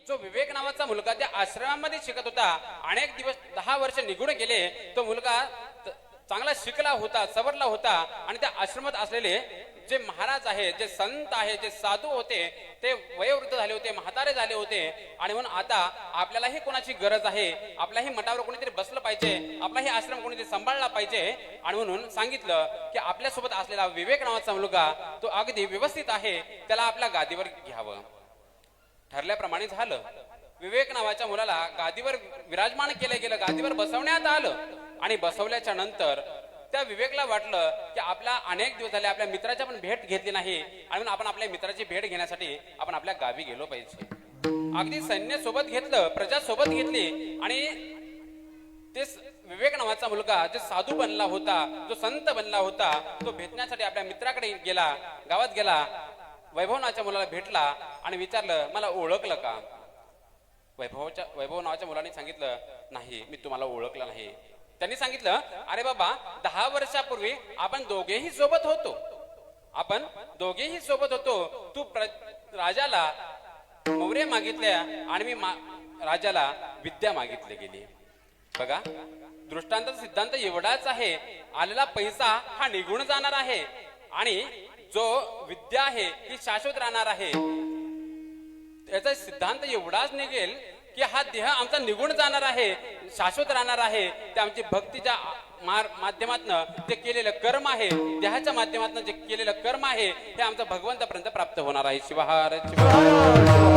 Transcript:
जो विवेक नावाचा मुलगा त्या आश्रमामध्ये शिकत होता, अनेक दिवस 10 वर्ष निघून गेले. तो मुलगा चांगला शिकला होता, सवरला होता आणि त्या आश्रमात असलेले जे महाराज आहे, जे संत आहे, जे साधू होते, ते वयोवृद्ध झाले होते, म्हातारे झाले होते. आणि म्हणून आता आपल्यालाही कोणाची गरज आहे, आपल्याही मठावर कोणीतरी बसलं पाहिजे, आपलाही आश्रम कोणीतरी सांभाळला पाहिजे. आणि म्हणून सांगितलं की आपल्यासोबत असलेला विवेक नावाचा मुलगा तो अगदी व्यवस्थित आहे, त्याला आपल्या गादीवर घ्यावं. ठरल्याप्रमाणे झालं. विवेक नावाच्या मुलाला गादीवर विराजमान केलं गेलं, गादीवर बसवण्यात आलं. आणि बसवल्याच्या नंतर त्या विवेकला वाटलं की आपला अनेक दिवस झाले आपल्या मित्राची पण भेट घेतली नाही, आणि आपण आपल्या मित्राची भेट घेण्यासाठी आपण आपल्या गावी गेलो पाहिजे. अगदी सैन्य सोबत घेतलं, प्रजा सोबत घेतली. आणि ते विवेक नावाचा मुलगा जो साधू बनला होता, जो संत बनला होता, तो भेटण्यासाठी आपल्या मित्राकडे गेला, गावात गेला. वैभव नावाच्या मुलाला भेटला आणि विचारलं, मला ओळखलं का? वैभव नावाच्या मुलाने सांगितलं, नाही, मी तुम्हाला ओळखलं नाही. त्यांनी सांगितलं, अरे बाबा, 10 वर्षापूर्वी आपण दोघेही सोबत होतो, आपण दोघेही सोबत होतो. तू राजाला मौर्य मागितल्या आणि मी राजाला विद्या मागितली गेली. बघा, दृष्टांताचा सिद्धांत एवढाच आहे, आलेला पैसा हा निघून जाणार आहे आणि जो विद्या आहे ही शाश्वत राहणार आहे. याचा सिद्धांत एवढाच निघेल की हा देह आमचा निघून जाणार आहे, शाश्वत राहणार आहे. ते आमची भक्तीच्या माध्यमातनं जे केलेलं कर्म आहे, देहाच्या माध्यमातनं जे केलेलं कर्म आहे, हे आमचं भगवंतापर्यंत प्राप्त होणार आहे. शिवहार शिवहार.